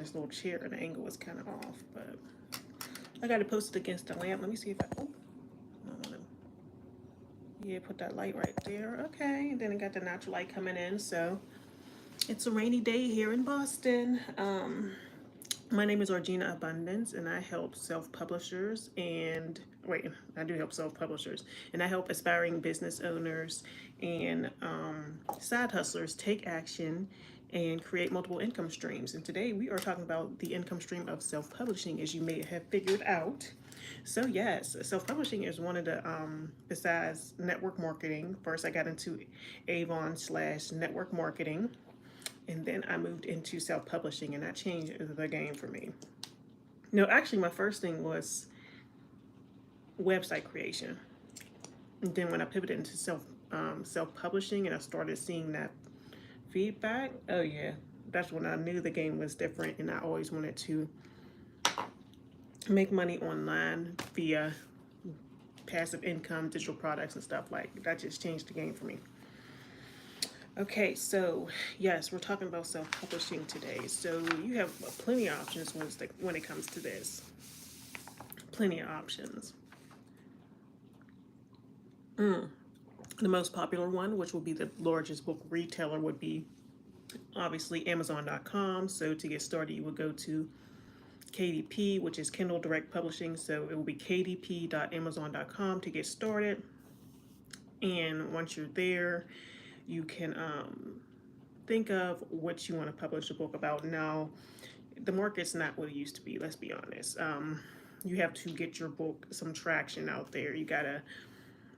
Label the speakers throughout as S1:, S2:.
S1: this little chair and the angle is kind of off, but I got to post it against the lamp. Let me see if I, oh, I want to, yeah, put that light right there. Okay, and then I got the natural light coming in, so it's a rainy day here in Boston. My name is Orgina Abundance, and I help self-publishers and wait, I do help self-publishers, and I help aspiring business owners and side hustlers take action and create multiple income streams. And today we are talking about the income stream of self-publishing, as you may have figured out. So yes, self-publishing is one of the besides network marketing. First, I got into Avon/network marketing, and then I moved into self-publishing, and that changed the game for me. No, actually, my first thing was website creation, and then when I pivoted into self-publishing, and I started seeing that feedback, oh yeah, that's when I knew the game was different, and I always wanted to make money online via passive income, digital products, and stuff like that. Just changed the game for me. Okay, so yes, we're talking about self-publishing today. So you have plenty of options when it comes to this. Plenty of options. The most popular one, which will be the largest book retailer, would be obviously Amazon.com. So to get started, you would go to KDP, which is Kindle Direct Publishing. So it will be kdp.amazon.com to get started. And once you're there, you can think of what you want to publish a book about. Now, the market's not what it used to be, let's be honest. You have to get your book some traction out there.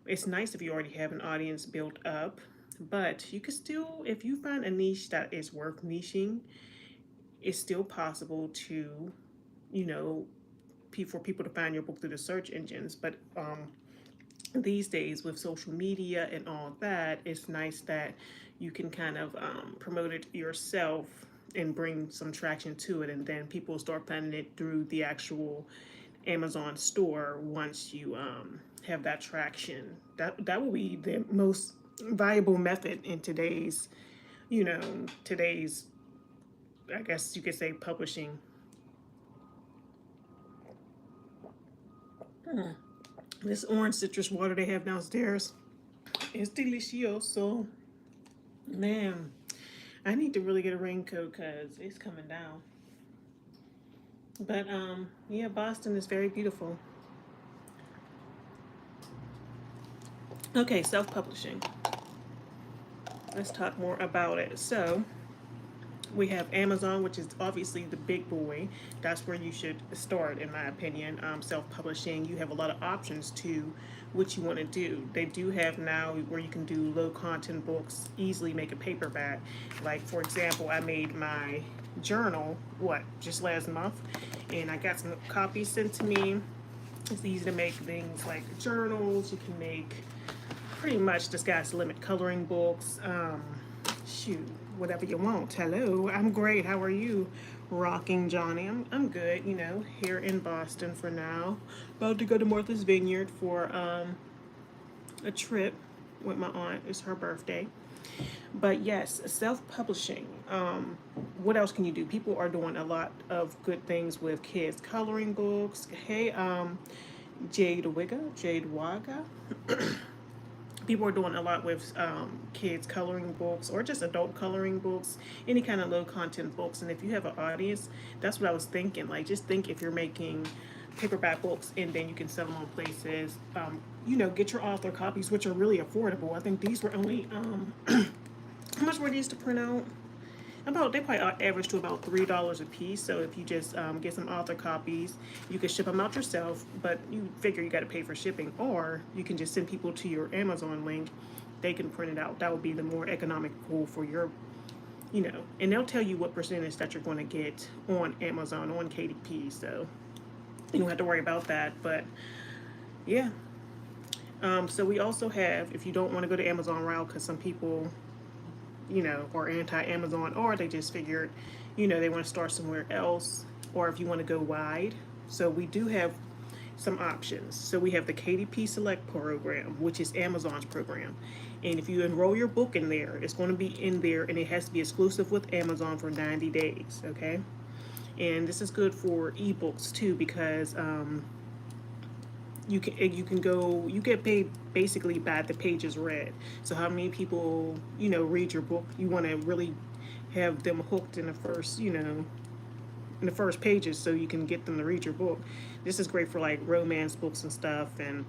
S1: It's nice if you already have an audience built up, but you can still, if you find a niche that is worth niching, it's still possible to, for people to find your book through the search engines. But these days with social media and all that, it's nice that you can kind of promote it yourself and bring some traction to it, and then people start finding it through the actual Amazon store once you have that traction. That will be the most viable method in today's, I guess you could say, publishing. This orange citrus water they have downstairs is delicioso. Man, I need to really get a raincoat because it's coming down. But yeah, Boston is very beautiful. Okay, self-publishing. Let's talk more about it. So we have Amazon, which is obviously the big boy. That's where you should start, in my opinion. Self-publishing, you have a lot of options to what you want to do. They do have now where you can do low content books, easily make a paperback. Like, for example, I made my journal, just last month, and I got some copies sent to me. It's easy to make things like journals. You can make pretty much the sky's the limit, coloring books, whatever you want. Hello, I'm great. How are you? Rocking Johnny. I'm good, here in Boston for now. About to go to Martha's Vineyard for a trip with my aunt. It's her birthday. But yes, self-publishing. What else can you do? People are doing a lot of good things with kids' coloring books. Hey, Jade Waga. People are doing a lot with kids coloring books or just adult coloring books, any kind of low content books. And if you have an audience, that's what I was thinking. Like, just think if you're making paperback books and then you can sell them on places, get your author copies, which are really affordable. I think these were only, how much were these to print out? They probably average to about $3 a piece. So if you just get some author copies, you can ship them out yourself, but you figure you got to pay for shipping, or you can just send people to your Amazon link. They can print it out. That would be the more economical for your, and they'll tell you what percentage that you're going to get on Amazon, on KDP. So you don't have to worry about that. But yeah. So we also have, if you don't want to go to Amazon route, because some people, or anti-Amazon, or they just figured, they want to start somewhere else, or if you want to go wide. So we do have some options. So we have the KDP Select program, which is Amazon's program. And if you enroll your book in there, it's going to be in there, and it has to be exclusive with Amazon for 90 days, okay? And this is good for ebooks too, because you get paid basically by the pages read. So how many people read your book? You want to really have them hooked in the first in the first pages so you can get them to read your book. This is great for like romance books and stuff, and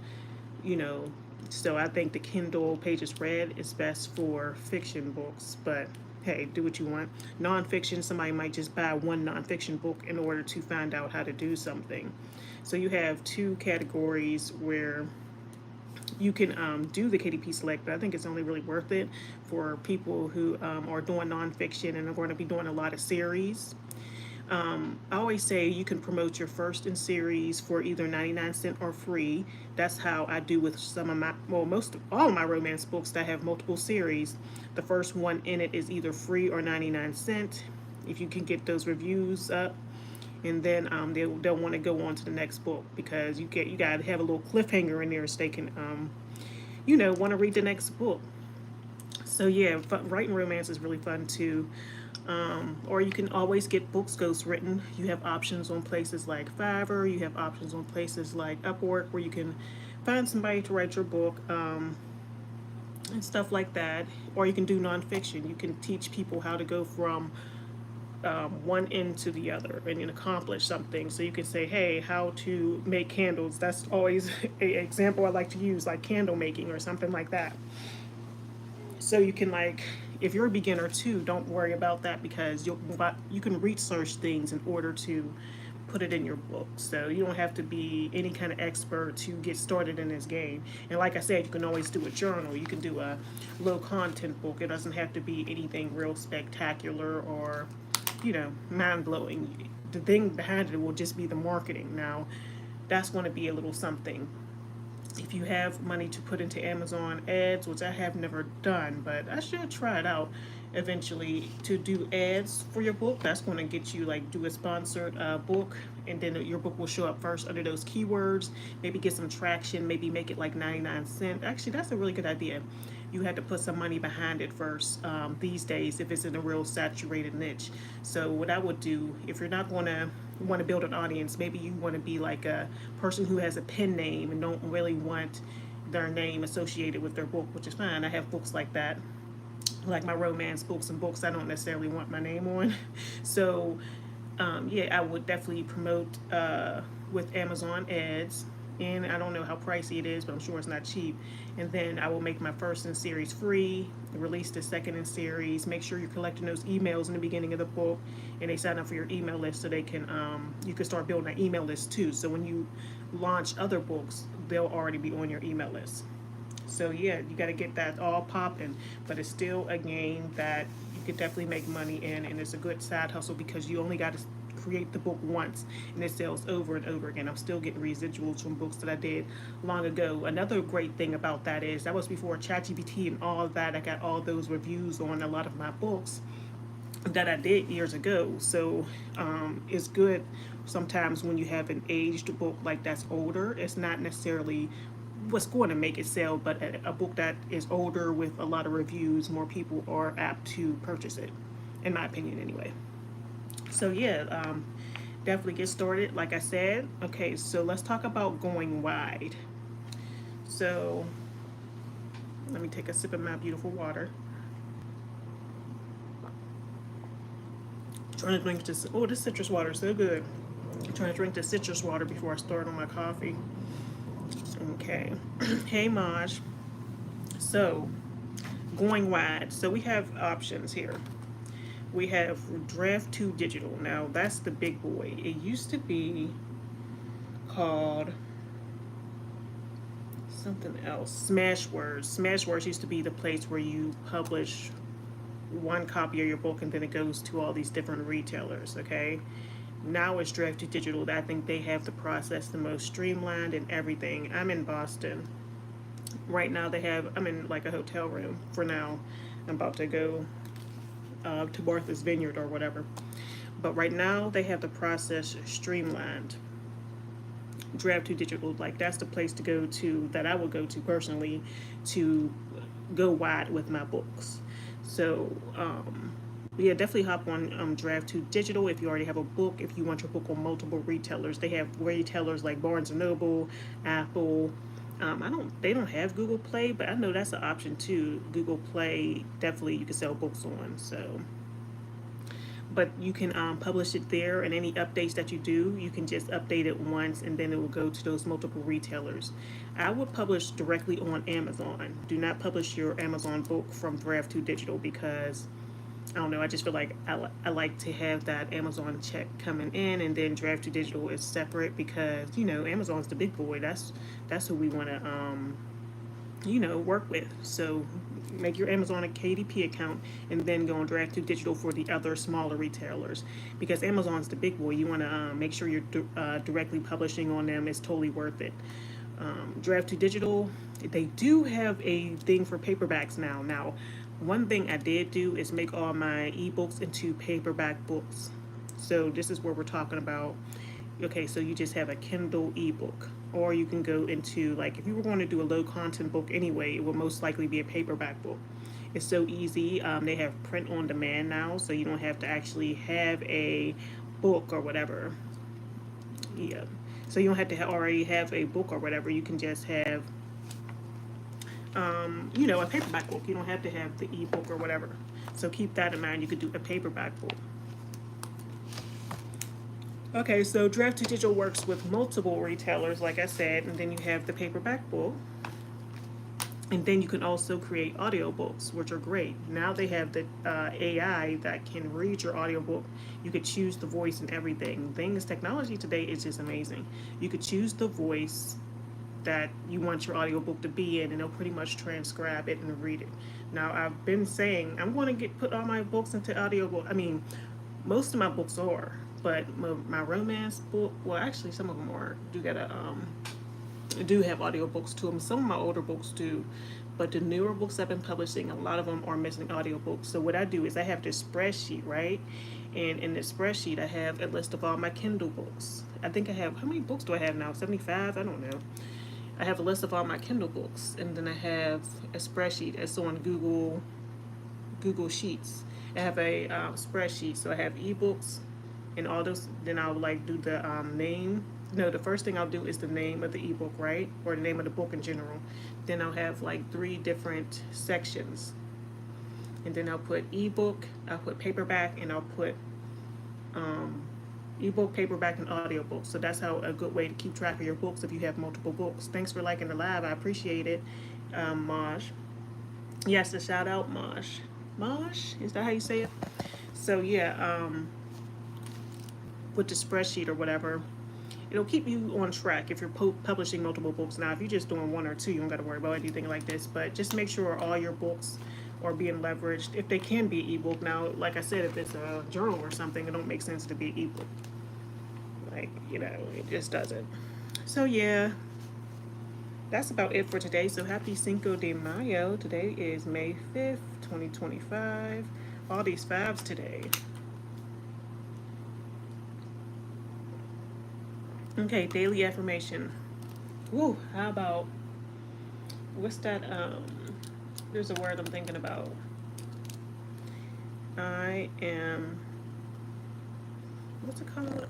S1: you know, so I think the Kindle pages read is best for fiction books, but hey, do what you want. Nonfiction, somebody might just buy one nonfiction book in order to find out how to do something. So you have two categories where you can do the KDP Select, but I think it's only really worth it for people who are doing nonfiction and are going to be doing a lot of series. I always say you can promote your first in series for either 99 cents or free. That's how I do with some of my, well, most of all of my romance books that have multiple series. The first one in it is either free or 99 cents. If you can get those reviews up, and then they'll want to go on to the next book, because you got to have a little cliffhanger in there so they can want to read the next book. So yeah, writing romance is really fun too. Or you can always get books ghost written. You have options on places like Fiverr. You have options on places like Upwork, where you can find somebody to write your book, and stuff like that. Or you can do nonfiction. You can teach people how to go from one end to the other and accomplish something. So you can say, hey, how to make candles. That's always an example I like to use, like candle making or something like that. So you can, like, if you're a beginner too, don't worry about that, because you can research things in order to put it in your book. So you don't have to be any kind of expert to get started in this game. And like I said, you can always do a journal. You can do a low content book. It doesn't have to be anything real spectacular or mind blowing. The thing behind it will just be the marketing. Now, that's going to be a little something. If you have money to put into Amazon ads, which I have never done, but I should try it out eventually, to do ads for your book. That's going to get you, like, do a sponsored book, and then your book will show up first under those keywords. Maybe get some traction, maybe make it like 99 cents. Actually, that's a really good idea. You had to put some money behind it first, these days, if it's in a real saturated niche. So what I would do, if you're not going to want to build an audience, maybe you want to be like a person who has a pen name and don't really want their name associated with their book, which is fine. I have books like that, like my romance books and books I don't necessarily want my name on. So yeah, I would definitely promote with Amazon ads. And I don't know how pricey it is, but I'm sure it's not cheap. And then I will make my first in series free, release the second in series. Make sure you're collecting those emails in the beginning of the book, and they sign up for your email list, so they can you can start building an email list too. So when you launch other books, they'll already be on your email list. So yeah, you got to get that all popping, but it's still a game that you could definitely make money in, and it's a good side hustle, because you only got to create the book once and it sells over and over again. I'm still getting residuals from books that I did long ago. Another great thing about that is that was before ChatGPT and all of that. I got all those reviews on a lot of my books that I did years ago. So it's good sometimes when you have an aged book like that's older. It's not necessarily what's going to make it sell, but a book that is older with a lot of reviews, more people are apt to purchase it, in my opinion anyway. So yeah, definitely get started, like I said. Okay, so let's talk about going wide. So let me take a sip of my beautiful water. I'm trying to drink this. Oh, this citrus water is so good. I'm trying to drink the citrus water before I start on my coffee. Okay. Hey, Maj. So, going wide. So we have options here. We have Draft 2 Digital. Now, that's the big boy. It used to be called something else. Smashwords. Smashwords used to be the place where you publish one copy of your book and then it goes to all these different retailers, okay? Now it's Draft 2 Digital. I think they have the process the most streamlined and everything. I'm in Boston. Right now I'm in like a hotel room for now. I'm about to go to Martha's Vineyard or whatever. But right now they have the process streamlined. Draft 2 Digital, like that's the place to go to, that I would go to personally, to go wide with my books. So yeah, definitely hop on Draft 2 Digital if you already have a book. If you want your book on multiple retailers, they have retailers like Barnes and Noble, Apple. They don't have Google Play, but I know that's an option too. Google Play, definitely you can sell books on. So, but you can publish it there, and any updates that you do, you can just update it once, and then it will go to those multiple retailers. I would publish directly on Amazon. Do not publish your Amazon book from Draft 2 Digital because I don't know. I just feel like I like to have that Amazon check coming in, and then Draft to Digital is separate because Amazon's the big boy. That's who we want to work with. So make your Amazon a KDP account, and then go on Draft to Digital for the other smaller retailers because Amazon's the big boy. You want to make sure you're directly publishing on them. It's totally worth it. Draft to Digital, they do have a thing for paperbacks now. Now, one thing I did do is make all my ebooks into paperback books. So this is where we're talking about. Okay, so you just have a Kindle ebook, or you can go into, like, if you were going to do a low content book anyway, it would most likely be a paperback book. It's so easy. They have print on demand now, so you don't have to actually have a book or whatever. Yeah. So you don't have to already have a book or whatever. You can just have, a paperback book. You don't have to have the ebook or whatever. So keep that in mind. You could do a paperback book. Okay, so Draft to Digital works with multiple retailers, like I said, and then you have the paperback book. And then you can also create audiobooks, which are great. Now they have the AI that can read your audiobook. You could choose the voice and everything. Things technology today is just amazing. You could choose the voice that you want your audiobook to be in, and they'll pretty much transcribe it and read it. Now I've been saying I'm going to put all my books into audiobook. I mean, most of my books are, but my romance book, well, actually some of them do have audiobooks to them. Some of my older books do, but the newer books I've been publishing, a lot of them are missing audiobooks. So what I do is I have this spreadsheet, right? And in this spreadsheet, I have a list of all my Kindle books. I think I have, how many books do I have now? 75? I don't know. I have a list of all my Kindle books, and then I have a spreadsheet. It's on Google Sheets. I have a spreadsheet, so I have ebooks and all those. Then I'll do the name. No, the first thing I'll do is the name of the ebook, right, or the name of the book in general. Then I'll have 3 different sections, and then I'll put ebook, I'll put paperback, and I'll put ebook, paperback, and audiobook. So that's how a good way to keep track of your books if you have multiple books. Thanks for liking the live. I appreciate it, Maj. Yes, a shout out, Maj. Maj, is that how you say it? So yeah, with the spreadsheet or whatever, it'll keep you on track if you're publishing multiple books. Now, if you're just doing 1 or 2, you don't got to worry about anything like this. But just make sure all your books are being leveraged if they can be ebook. Now, like I said, if it's a journal or something, it don't make sense to be ebook. It just doesn't. So yeah, that's about it for today. So happy Cinco de Mayo. Today is May 5th, 2025. All these fives today. Okay, daily affirmation. Woo, how about, what's that? There's a word I'm thinking about. I am, what's it called?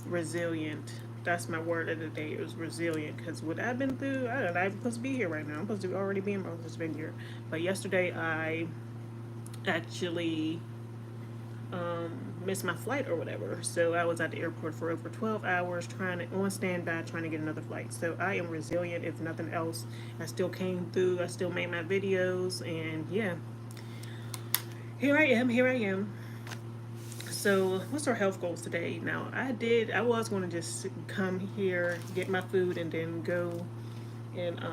S1: Resilient. That's my word of the day. It was resilient, because what I've been through, I'm supposed to be here right now. I'm supposed to already be in Moses Vineyard. But yesterday I actually missed my flight or whatever. So I was at the airport for over 12 hours on standby trying to get another flight. So I am resilient, if nothing else. I still came through. I still made my videos, and yeah. Here I am. So what's our health goals today? Now, I was going to just come here, get my food, and then go. And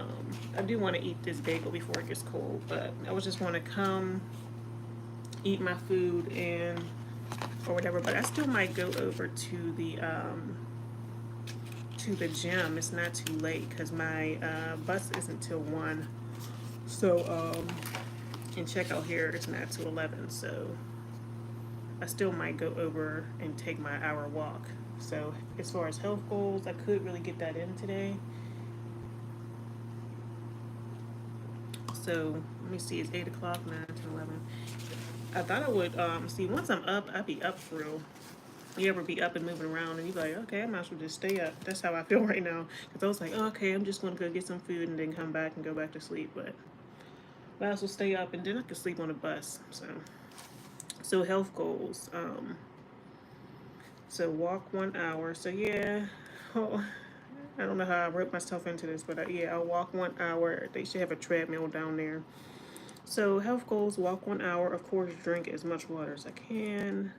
S1: I do want to eat this bagel before it gets cold, but I was just want to come, eat my food, and or whatever. But I still might go over to the gym. It's not too late because my bus isn't till 1. So and checkout here is not till 11. So I still might go over and take my hour walk. So as far as health goals, I could really get that in today. So let me see, it's 8 o'clock, 9, 10, 11. I thought I would, see, once I'm up, I'd be up for real. You ever be up and moving around and you be like, okay, I might as well just stay up. That's how I feel right now. Because I was like, oh, okay, I'm just going to go get some food and then come back and go back to sleep. But I might as well stay up and then I can sleep on the bus. So health goals. So walk 1 hour. So yeah, oh, I don't know how I wrote myself into this, but yeah, I'll walk 1 hour. They should have a treadmill down there. So health goals: walk 1 hour. Of course, drink as much water as I can.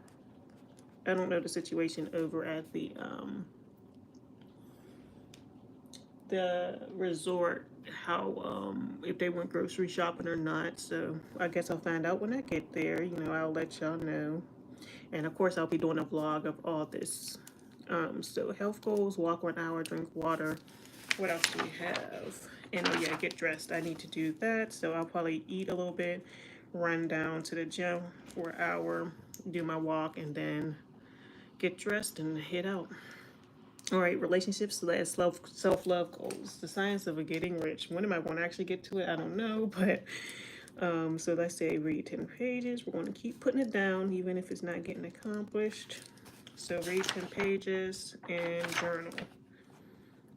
S1: I don't know the situation over at the resort, how if they went grocery shopping or not. So I guess I'll find out when I get there. I'll let y'all know. And of course, I'll be doing a vlog of all this. So health goals: walk 1 hour, drink water. What else do we have? And oh yeah, get dressed. I need to do that. So I'll probably eat a little bit, run down to the gym for an hour, do my walk, and then get dressed and head out. All right, relationships. So that's self love goals. The science of getting rich. When am I going to actually get to it? I don't know, but so let's say read 10 pages. We're going to keep putting it down, even if it's not getting accomplished. So read 10 pages and journal.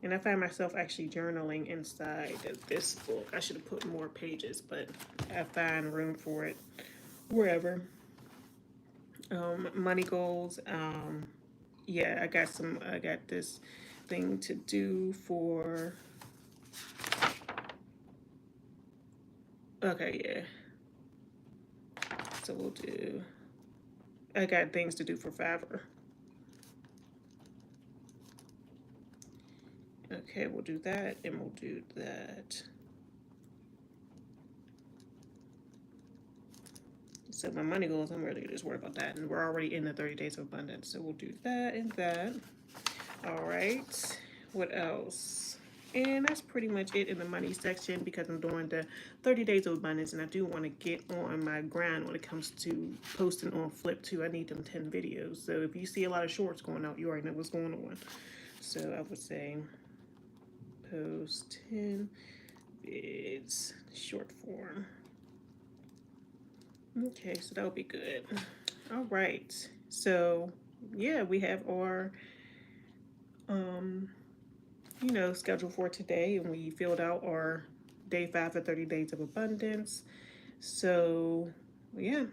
S1: And I find myself actually journaling inside of this book. I should have put more pages, but I find room for it wherever. Money goals. Yeah, I got this thing to do for, okay, yeah. So I got things to do for Fiverr. Okay, we'll do that and we'll do that. So my money goals, I'm really just worried about that. And we're already in the 30 days of abundance. So we'll do that and that. All right. What else? And that's pretty much it in the money section because I'm doing the 30 days of abundance and I do want to get on my grind when it comes to posting on Flip too. I need them 10 videos. So if you see a lot of shorts going out, you already know what's going on. So I would say post 10 vids, short form. Okay, so that'll be good. All right. So yeah, we have our schedule for today, and we filled out our day 5 of 30 days of abundance. So yeah.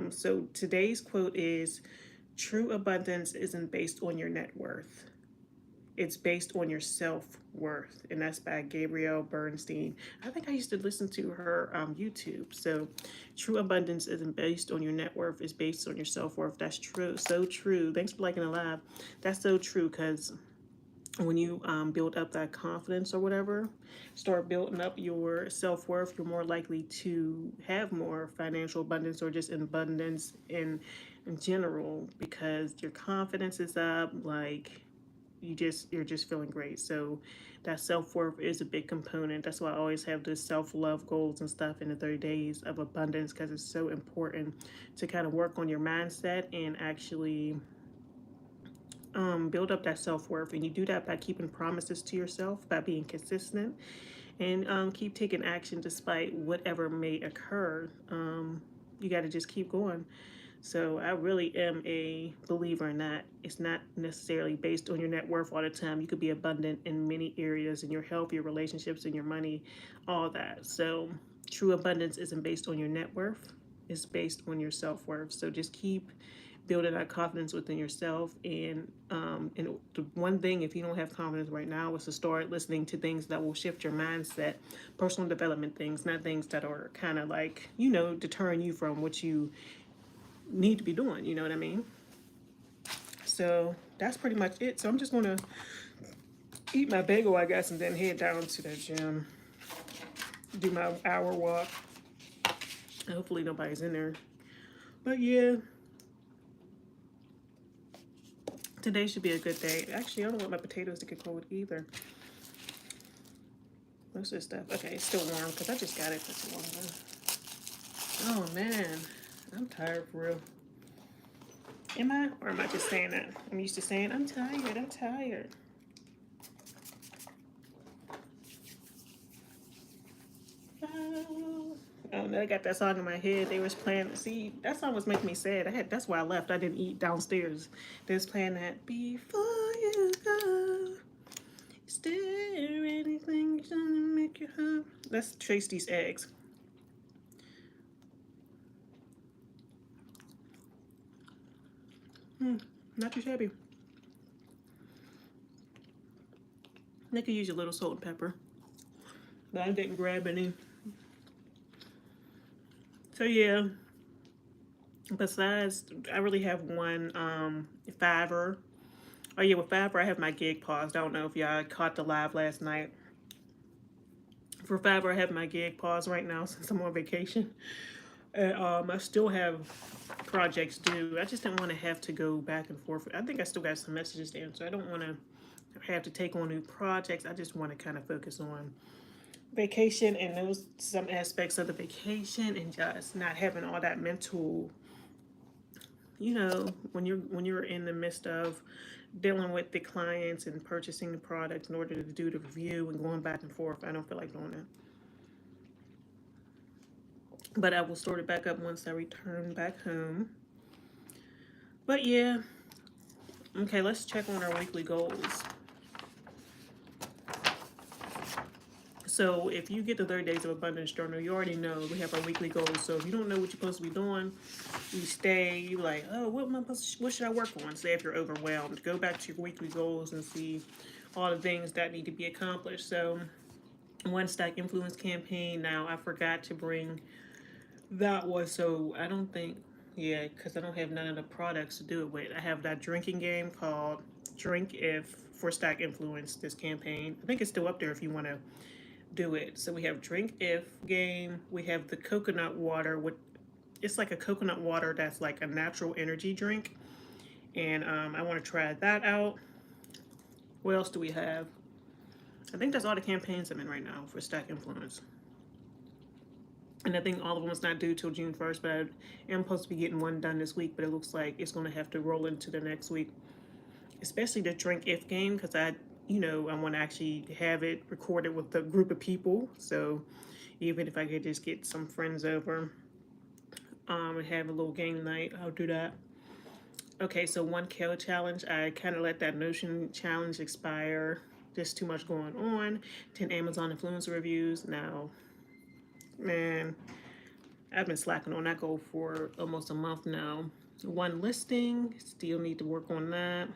S1: So today's quote is, true abundance isn't based on your net worth. It's based on your self-worth. And that's by Gabrielle Bernstein. I think I used to listen to her YouTube. So true abundance isn't based on your net worth. It's based on your self-worth. That's true. So true. Thanks for liking the live. That's so true because when you build up that confidence or whatever, start building up your self-worth, you're more likely to have more financial abundance or just abundance in general because your confidence is up, like you're just feeling great. So that self-worth is a big component. That's why I always have the self-love goals and stuff in the 30 days of abundance because it's so important to kind of work on your mindset and actually build up that self-worth. And you do that by keeping promises to yourself, by being consistent, and keep taking action despite whatever may occur. You got to just keep going. So I really am a believer in that. It's not necessarily based on your net worth all the time. You could be abundant in many areas, in your health, your relationships, and your money, all that. So true abundance isn't based on your net worth. It's based on your self-worth. So just keep building that confidence within yourself. And the one thing, if you don't have confidence right now, is to start listening to things that will shift your mindset, personal development things, not things that are kind of like, deterring you from what you need to be doing, you know what I mean? So that's pretty much it. So I'm just gonna eat my bagel, I guess, and then head down to the gym, do my hour walk. Hopefully nobody's in there. But yeah, today should be a good day. Actually, I don't want my potatoes to get cold either. What's this stuff? Okay, it's still warm because I just got it for too long. Oh man, I'm tired for real. Am I? Or am I just saying that? I'm used to saying, I'm tired, I'm tired. I don't know, I got that song in my head. They was playing. See, that song was making me sad. That's why I left. I didn't eat downstairs. They was playing that before you go. Is there anything to make you happy? Let's trace these eggs. Not too shabby. They could use a little salt and pepper, but I didn't grab any. So yeah. Besides, I really have one Fiverr. Oh yeah, with Fiverr I have my gig paused. I don't know if y'all caught the live last night. For Fiverr I have my gig paused right now since I'm on vacation. And I still have projects due. I just didn't want to have to go back and forth. I think I still got some messages to answer. I don't want to have to take on new projects. I just want to kind of focus on vacation and those some aspects of the vacation and just not having all that mental, you know, when you're in the midst of dealing with the clients and purchasing the product in order to do the review and going back and forth. I don't feel like doing that. But I will start it back up once I return back home. But yeah. Okay, let's check on our weekly goals. So if you get the 30 Days of Abundance Journal, you already know we have our weekly goals. So if you don't know what you're supposed to be doing, you stay, you're like, oh, what should I work on? Say if you're overwhelmed, go back to your weekly goals and see all the things that need to be accomplished. So One Stack Influence campaign, now I forgot to bring that one, so I don't think, yeah, because I don't have none of the products to do it with. I have that drinking game called Drink If for Stack Influence, this campaign. I think it's still up there if you want to do it. So we have Drink If game. We have the coconut water. It's like a coconut water that's like a natural energy drink. And I want to try that out. What else do we have? I think that's all the campaigns I'm in right now for Stack Influence. And I think all of them is not due till June 1st, but I am supposed to be getting one done this week, but it looks like it's going to have to roll into the next week. Especially the Drink If game, because I want to actually have it recorded with a group of people. So even if I could just get some friends over and have a little game night, I'll do that. Okay, so 1K challenge. I kind of let that Notion challenge expire. There's too much going on. 10 Amazon influencer reviews. Now, man, I've been slacking on that goal for almost a month now. 1 listing. Still need to work on that.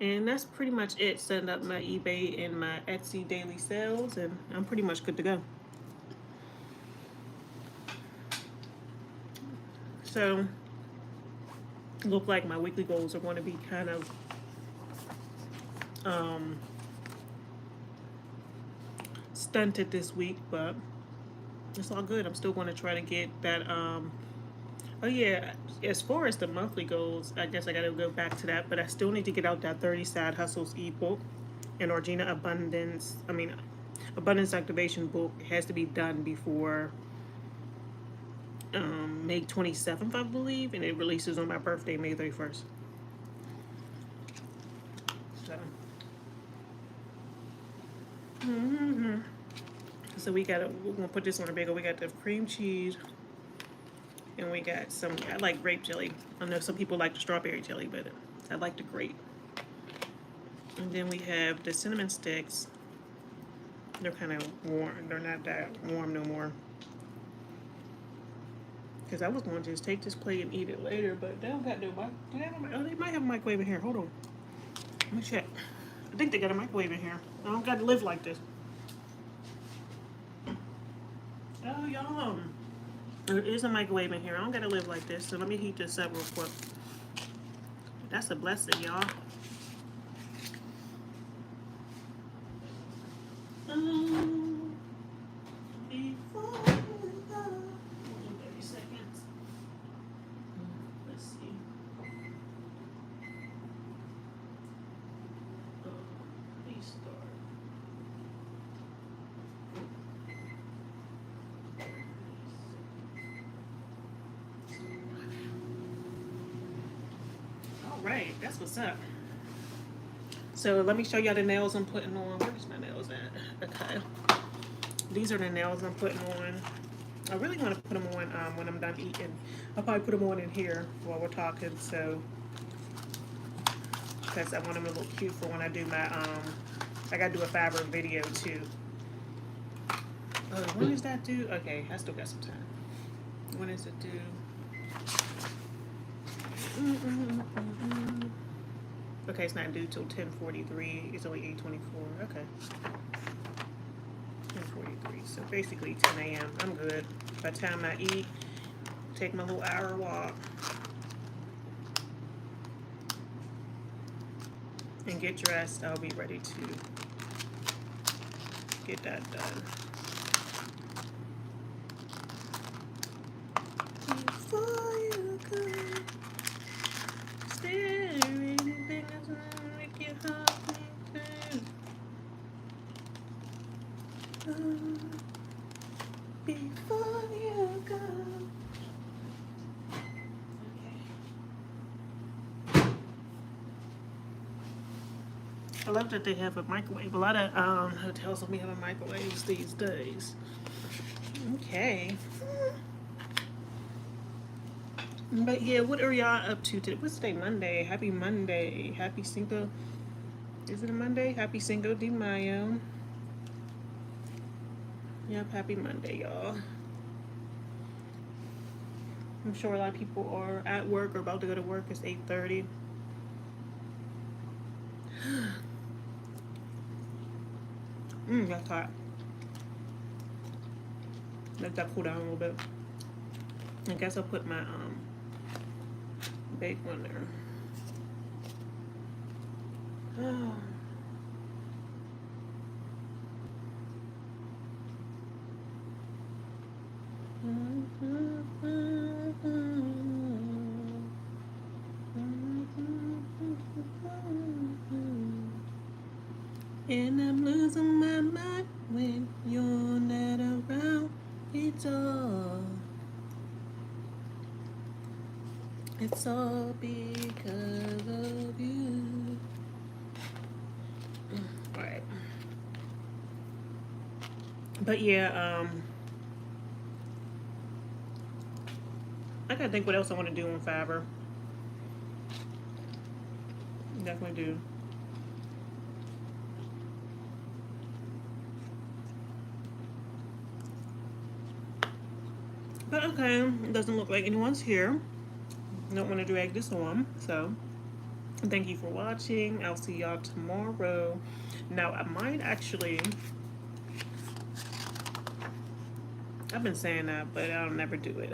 S1: And that's pretty much it. Setting up my eBay and my Etsy daily sales, and I'm pretty much good to go. So, look like my weekly goals are going to be kind of stunted this week, but it's all good. I'm still going to try to get that. Oh yeah, as far as the monthly goals, I guess I got to go back to that, but I still need to get out that 30 Side Hustles ebook and Orgina Abundance Activation book has to be done before May 27th, I believe, and it releases on my birthday, May 31st. So, so we're gonna put this on a bagel. We got the cream cheese, and we got some. I like grape jelly. I know some people like the strawberry jelly, but I like the grape. And then we have the cinnamon sticks. They're kind of warm. They're not that warm no more. Because I was going to just take this plate and eat it later, but they don't got no microwave. Oh, they might have a microwave in here. Hold on. Let me check. I think they got a microwave in here. I don't got to live like this. Oh, y'all. There is a microwave in here. I don't got to live like this. So let me heat this up real quick. That's a blessing, y'all. Right, that's what's up. So let me show y'all the nails I'm putting on. Where's my nails at? Okay. These are the nails I'm putting on. I really want to put them on when I'm done eating. I'll probably put them on in here while we're talking, so because I want them to look cute for when I do my I gotta do a fabric video too. Oh, when is that due? Okay, I still got some time. When is it due? Okay, it's not due till 10:43. It's only 8:24. Okay. 10:43. So basically 10 a.m. I'm good. By the time I eat, take my little hour walk, and get dressed, I'll be ready to get that done. Before you go, staring at things that make your heart beat too. Before you go. I love that they have a microwave. A lot of hotels don't have microwaves these days. Okay. But yeah, what are y'all up to today? What's today? Monday. Happy Monday. Happy Cinco. Is it a Monday? Happy Cinco de Mayo. Yep, happy Monday, y'all. I'm sure a lot of people are at work or about to go to work. It's 8:30. That's hot. Let that cool down a little bit. I guess I'll put my bake one there. Oh. And I'm losing my mind when you're not around. It's all because of you. Alright. But yeah, I gotta think what else I want to do on Fiverr. Definitely do. But okay, it doesn't look like anyone's here. Don't want to drag this on, so thank you for watching. I'll see y'all tomorrow. Now I might actually, I've been saying that, but I'll never do it.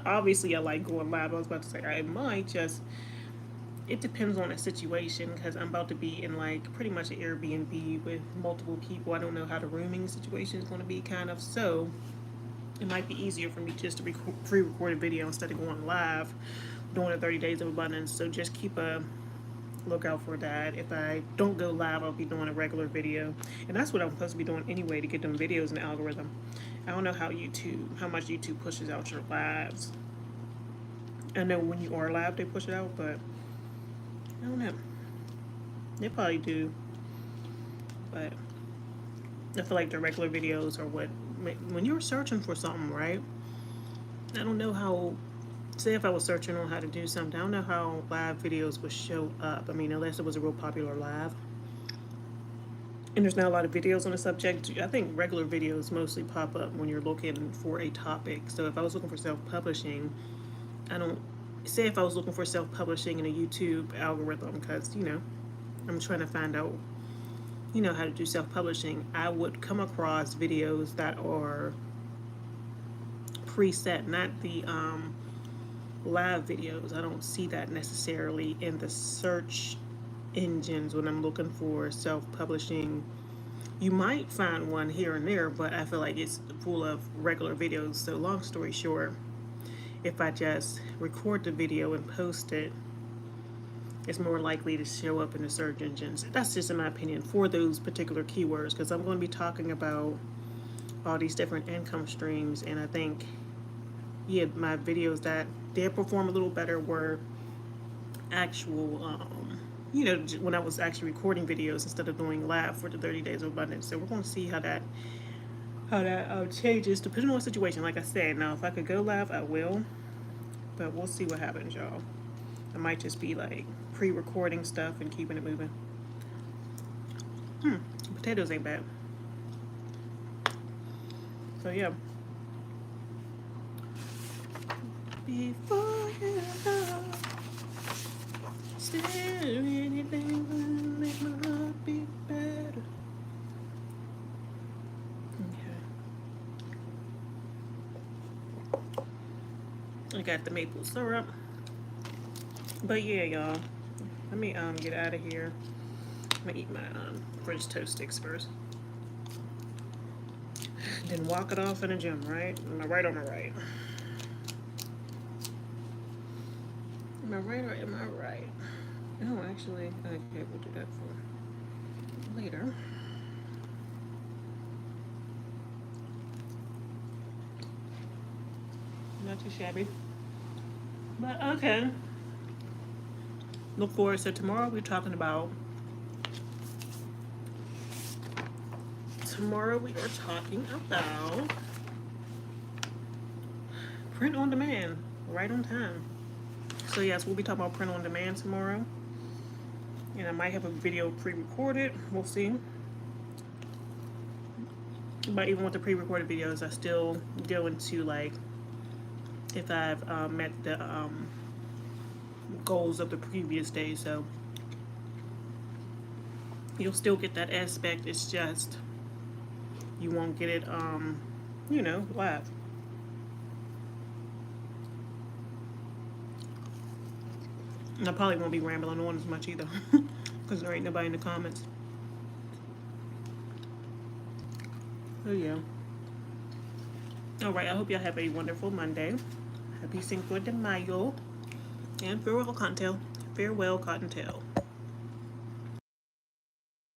S1: Obviously I like going live. I was about to say I might just, it depends on the situation, because I'm about to be in like pretty much an Airbnb with multiple people. I don't know how the rooming situation is going to be, kind of, so it might be easier for me just to pre-record a video instead of going live doing the 30 days of abundance. So just keep a lookout for that. If I don't go live, I'll be doing a regular video, and that's what I'm supposed to be doing anyway, to get them videos in the algorithm. I don't know how much YouTube pushes out your lives. I know when you are live they push it out, but I don't know. They probably do, but I feel like the regular videos are what, when you're searching for something, right? I don't know how, say if I was searching on how to do something, I don't know how live videos would show up. I mean, unless it was a real popular live. And there's not a lot of videos on the subject. I think regular videos mostly pop up when you're looking for a topic. So if I was looking for self-publishing, I don't, say if I was looking for self-publishing in a YouTube algorithm, because, you know, I'm trying to find out, you know, how to do self-publishing, I would come across videos that are preset, not the live videos. I don't see that necessarily in the search engines when I'm looking for self-publishing. You might find one here and there, but I feel like it's full of regular videos. So long story short, if I just record the video and post it, it's more likely to show up in the search engines. That's just in my opinion for those particular keywords, because I'm going to be talking about all these different income streams, and I think, yeah, my videos that did perform a little better were actual, you know, when I was actually recording videos instead of doing live for the 30 days of abundance. So we're going to see how that how that changes depending on the situation. Like I said, now if I could go live, I will, but we'll see what happens, y'all. I might just be like pre-recording stuff and keeping it moving. Potatoes ain't bad. So yeah. Before you go, is there anything that make my heart beat better? Okay. I got the maple syrup. But yeah, y'all. Let me get out of here. I'm gonna eat my French toast sticks first. Then walk it off in the gym, right? Am I right or am I right? Am I right or am I right? No, actually, okay, we'll do that for later. Not too shabby. But okay. Look forward. So tomorrow we're talking about. Tomorrow we are talking about print on demand, right on time. So yes, we'll be talking about print on demand tomorrow. And I might have a video pre-recorded. We'll see. But even with the pre-recorded videos, I still go into like if I've met the goals of the previous day. So you'll still get that aspect. It's just you won't get it, you know, live. And I probably won't be rambling on as much either because there ain't nobody in the comments. Oh yeah. Alright, I hope y'all have a wonderful Monday. Happy Cinco de Mayo. And farewell, Cottontail. Farewell, Cottontail.